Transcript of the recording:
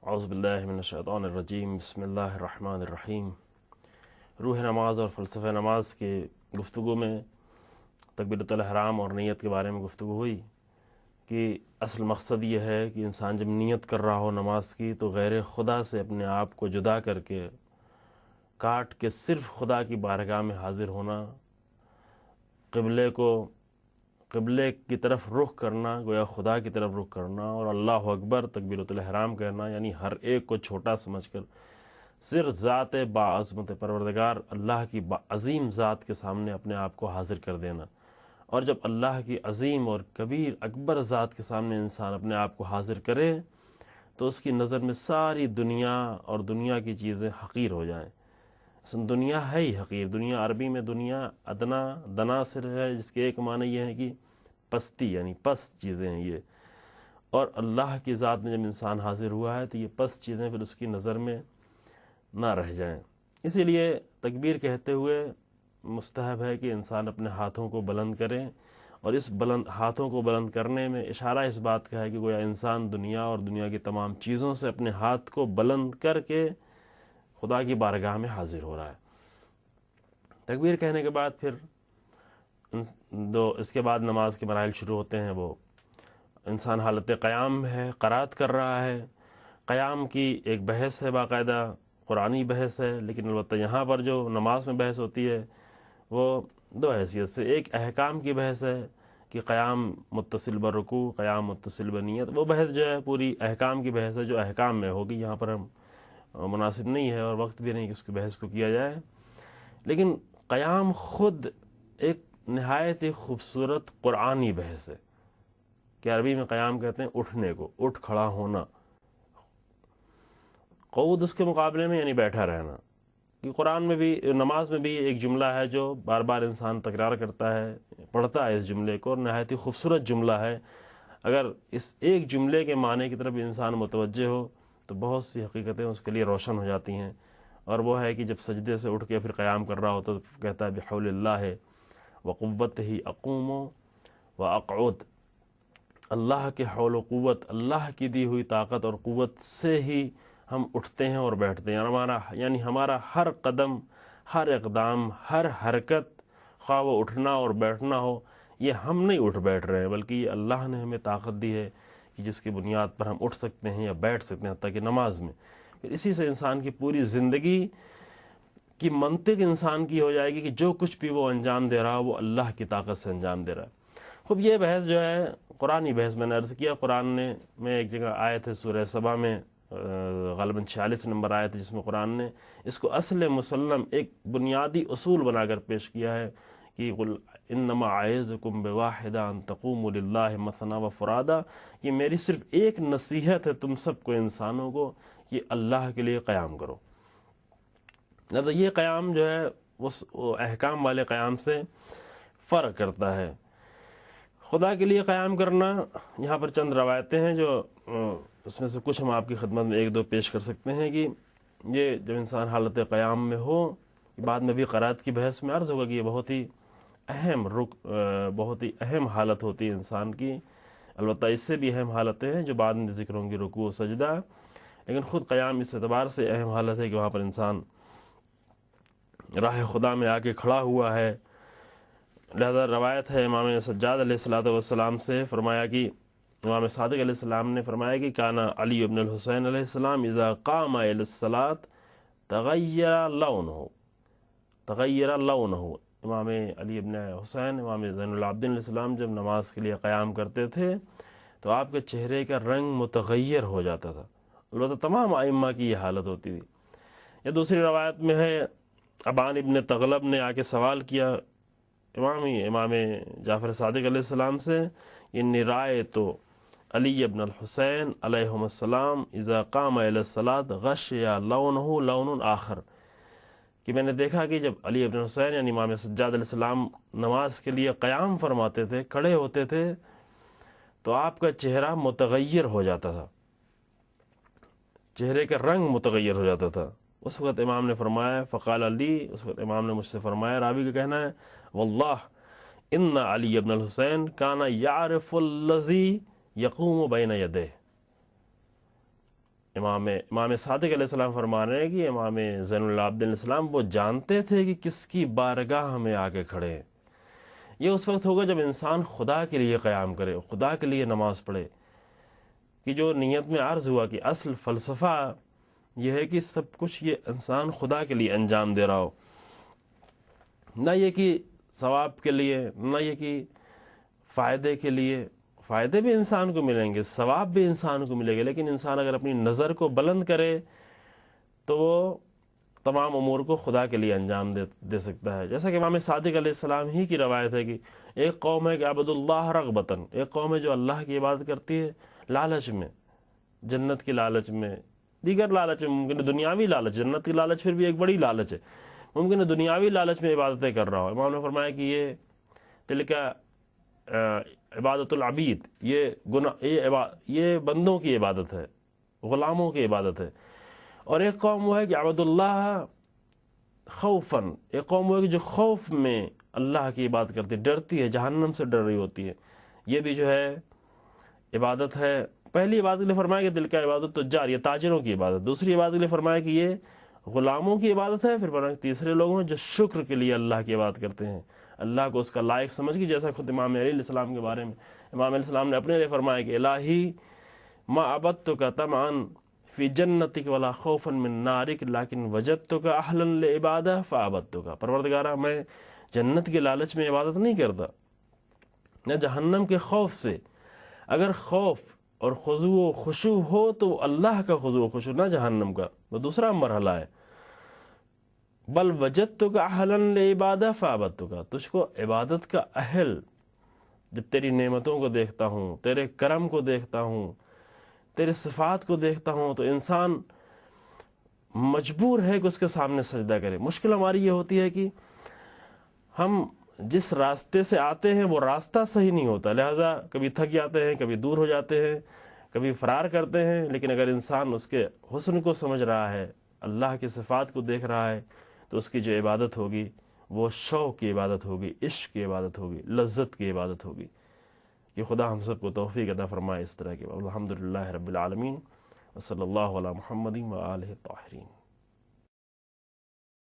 اعوذ باللہ من الشیطان الرجیم، بسم اللہ الرحمن الرحیم۔ روح نماز اور فلسفہ نماز کے گفتگو میں تکبیرۃ الاحرام اور نیت کے بارے میں گفتگو ہوئی کہ اصل مقصد یہ ہے کہ انسان جب نیت کر رہا ہو نماز کی تو غیر خدا سے اپنے آپ کو جدا کر کے کاٹ کے صرف خدا کی بارگاہ میں حاضر ہونا، قبلے کی طرف رخ کرنا، گویا خدا کی طرف رخ کرنا، اور اللہ اکبر تکبیرۃ الاحرام کہنا، یعنی ہر ایک کو چھوٹا سمجھ کر صرف ذات باعظمت پروردگار اللہ کی عظیم ذات کے سامنے اپنے آپ کو حاضر کر دینا۔ اور جب اللہ کی عظیم اور کبیر اکبر ذات کے سامنے انسان اپنے آپ کو حاضر کرے تو اس کی نظر میں ساری دنیا اور دنیا کی چیزیں حقیر ہو جائیں۔ دنیا ہے ہی حقیر۔ دنیا عربی میں دنیا ادنا دنا سے ہے، جس کے ایک معنی یہ ہے کہ پستی، یعنی پست چیزیں ہیں یہ۔ اور اللہ کی ذات میں جب انسان حاضر ہوا ہے تو یہ پست چیزیں پھر اس کی نظر میں نہ رہ جائیں۔ اسی لیے تکبیر کہتے ہوئے مستحب ہے کہ انسان اپنے ہاتھوں کو بلند کرے، اور اس ہاتھوں کو بلند کرنے میں اشارہ اس بات کا ہے کہ گویا انسان دنیا اور دنیا کی تمام چیزوں سے اپنے ہاتھ کو بلند کر کے خدا کی بارگاہ میں حاضر ہو رہا ہے۔ تکبیر کہنے کے بعد پھر اس کے بعد نماز کے مراحل شروع ہوتے ہیں۔ وہ انسان حالت قیام ہے، قرات کر رہا ہے۔ قیام کی ایک بحث ہے، باقاعدہ قرآنی بحث ہے، لیکن البتہ یہاں پر جو نماز میں بحث ہوتی ہے وہ دو حیثیت سے۔ ایک احکام کی بحث ہے کہ قیام متصل برکوع، قیام متصل بنیت، وہ بحث جو ہے پوری احکام کی بحث ہے جو احکام میں ہوگی، یہاں پر ہم مناسب نہیں ہے اور وقت بھی نہیں کہ اس کی بحث کو کیا جائے۔ لیکن قیام خود ایک نہایت ہی خوبصورت قرآنی بحث ہے کہ عربی میں قیام کہتے ہیں اٹھنے کو، اٹھ کھڑا ہونا۔ قعود اس کے مقابلے میں یعنی بیٹھا رہنا، کہ قرآن میں بھی نماز میں بھی ایک جملہ ہے جو بار بار انسان تکرار کرتا ہے، پڑھتا ہے اس جملے کو، اور نہایت ہی خوبصورت جملہ ہے۔ اگر اس ایک جملے کے معنی کی طرف انسان متوجہ ہو تو بہت سی حقیقتیں اس کے لیے روشن ہو جاتی ہیں، اور وہ ہے کہ جب سجدے سے اٹھ کے پھر قیام کر رہا ہوتا تو کہتا ہے بحول اللہ وقوتہ اقوم واقعد۔ اللہ کے حول و قوت، اللہ کی دی ہوئی طاقت اور قوت سے ہی ہم اٹھتے ہیں اور بیٹھتے ہیں، یعنی ہمارا ہر قدم، ہر اقدام، ہر حرکت، خواہ وہ اٹھنا اور بیٹھنا ہو، یہ ہم نہیں اٹھ بیٹھ رہے ہیں، بلکہ یہ اللہ نے ہمیں طاقت دی ہے کہ جس کی بنیاد پر ہم اٹھ سکتے ہیں یا بیٹھ سکتے ہیں، حتیٰ کہ نماز میں۔ پھر اسی سے انسان کی پوری زندگی کی منطق انسان کی ہو جائے گی کہ جو کچھ بھی وہ انجام دے رہا وہ اللہ کی طاقت سے انجام دے رہا ہے۔ خوب یہ بحث جو ہے قرآنی بحث، میں نے عرض کیا قرآن میں ایک جگہ آیت ہے سورہ سبا میں، غالباً 46 نمبر آیت ہے، جس میں قرآن نے اس کو اصل مسلم ایک بنیادی اصول بنا کر پیش کیا ہے کہ قل انما اعظکم بواحدہ ان تقوموا للہ مثنی وفرادا، یہ میری صرف ایک نصیحت ہے تم سب کو، انسانوں کو، کہ اللہ کے لیے قیام کرو۔ لہذا یہ قیام جو ہے وہ احکام والے قیام سے فرق کرتا ہے۔ خدا کے لیے قیام کرنا، یہاں پر چند روایتیں ہیں جو اس میں سے کچھ ہم آپ کی خدمت میں ایک دو پیش کر سکتے ہیں کہ یہ جب انسان حالت قیام میں ہو، بعد میں بھی قرات کی بحث میں عرض ہوگا کہ یہ بہت ہی اہم حالت ہوتی ہے انسان کی، البتہ اس سے بھی اہم حالتیں ہیں جو بعد میں ذکر ہوں گی، رکوع و سجدہ، لیکن خود قیام اس اعتبار سے اہم حالت ہے کہ وہاں پر انسان راہ خدا میں آ کے کھڑا ہوا ہے۔ لہذا روایت ہے امام سجاد علیہ السلام سے، فرمایا کہ امام صادق علیہ السلام نے فرمایا کہ کانا علی ابن الحسین علیہ السلام اذا قام الی الصلاۃ تغیر لونہ۔ امام علی ابن حسین، امام زین العابدین علیہ السلام جب نماز کے لیے قیام کرتے تھے تو آپ کے چہرے کا رنگ متغیر ہو جاتا تھا۔ البتہ تمام ائمہ کی یہ حالت ہوتی تھی۔ یا دوسری روایت میں ہے ابان ابن تغلب نے آ کے سوال کیا امام جعفر صادق علیہ السلام سے، انی رأیت علی ابن الحسین علیہم السلام اذا قام الی الصلاۃ غشی لونہ لون آخر، کہ میں نے دیکھا کہ جب علی ابن حسین یعنی امام سجاد علیہ السلام نماز کے لیے قیام فرماتے تھے، کھڑے ہوتے تھے، تو آپ کا چہرہ متغیر ہو جاتا تھا، چہرے کا رنگ متغیر ہو جاتا تھا۔ اس وقت امام نے فرمایا فقال علی، اس وقت امام نے مجھ سے فرمایا، راوی کا کہنا ہے واللہ ان علی ابن الحسین کانا یعرف الذی یقوم بین یدیہ، امام صادق علیہ السلام فرما رہے ہیں کہ امام زین العابدین علیہ السلام وہ جانتے تھے کہ کس کی بارگاہ میں آ کے کھڑے ہیں۔ یہ اس وقت ہوگا جب انسان خدا کے لیے قیام کرے، خدا کے لیے نماز پڑھے، کہ جو نیت میں عرض ہوا کہ اصل فلسفہ یہ ہے کہ سب کچھ یہ انسان خدا کے لیے انجام دے رہا ہو، نہ یہ کہ ثواب کے لیے، نہ یہ کہ فائدے کے لیے۔ فائدے بھی انسان کو ملیں گے، ثواب بھی انسان کو ملے گا، لیکن انسان اگر اپنی نظر کو بلند کرے تو وہ تمام امور کو خدا کے لیے انجام دے سکتا ہے۔ جیسا کہ امام صادق علیہ السلام ہی کی روایت ہے کہ ایک قوم ہے کہ عبد اللہ رغبتاً، ایک قوم ہے جو اللہ کی عبادت کرتی ہے لالچ میں، جنت کی لالچ میں، دیگر لالچ میں، ممکن ہے دنیاوی لالچ، جنت کی لالچ پھر بھی ایک بڑی لالچ ہے، ممکن ہے دنیاوی لالچ میں عبادتیں کر رہا ہو۔ امام نے فرمایا کہ یہ تلک عبادت العبید، یہ بندوں کی عبادت ہے، غلاموں کی عبادت ہے۔ اور ایک قوم وہ ہے کہ عبد اللہ خوفاً، ایک قوم وہ ہے کہ جو خوف میں اللہ کی عبادت کرتی ہے، ڈرتی ہے، جہنم سے ڈر رہی ہوتی ہے۔ یہ بھی جو ہے عبادت ہے۔ پہلی عبادت کے لیے فرمایا کہ دل کا عبادت تجار، یہ تاجروں کی عبادت۔ دوسری عبادت کے لیے فرمایا کہ یہ غلاموں کی عبادت ہے۔ پھر فرمایا کہ تیسرے لوگوں جو شکر کے لیے اللہ کی عبادت کرتے ہیں، اللہ کو اس کا لائق سمجھ کے، جیسا خود امام علیہ السلام کے بارے میں امام علیہ السلام نے اپنے لیے فرمایا کہ الہی ما عبدتک طمعا فی جنتک ولا خوفا من نارک لیکن وجدتک اہلا لعبادہ فعبدتک۔ پروردگارہ میں جنت کے لالچ میں عبادت نہیں کرتا، نہ جہنم کے خوف سے۔ اگر خوف اور خضوع و خشوع ہو تو اللہ کا خضوع و خشوع، نہ جہنم کا، وہ دوسرا مرحلہ ہے۔ بل وجدتک اہلا لعبادہ فعبدتک، تجھ کو عبادت کا اہل، جب تیری نعمتوں کو دیکھتا ہوں، تیرے کرم کو دیکھتا ہوں، تیرے صفات کو دیکھتا ہوں، تو انسان مجبور ہے کہ اس کے سامنے سجدہ کرے۔ مشکل ہماری یہ ہوتی ہے کہ ہم جس راستے سے آتے ہیں وہ راستہ صحیح نہیں ہوتا، لہٰذا کبھی تھک جاتے ہیں، کبھی دور ہو جاتے ہیں، کبھی فرار کرتے ہیں۔ لیکن اگر انسان اس کے حسن کو سمجھ رہا ہے، اللہ کی صفات کو دیکھ رہا ہے، تو اس کی جو عبادت ہوگی وہ شوق کی عبادت ہوگی، عشق کی عبادت ہوگی، لذت کی عبادت ہوگی۔ کہ خدا ہم سب کو توفیق عطا فرمائے اس طرح کے۔ الحمدللہ رب العالمین، وصلی اللہ علی محمد و آلہ الطاہرین۔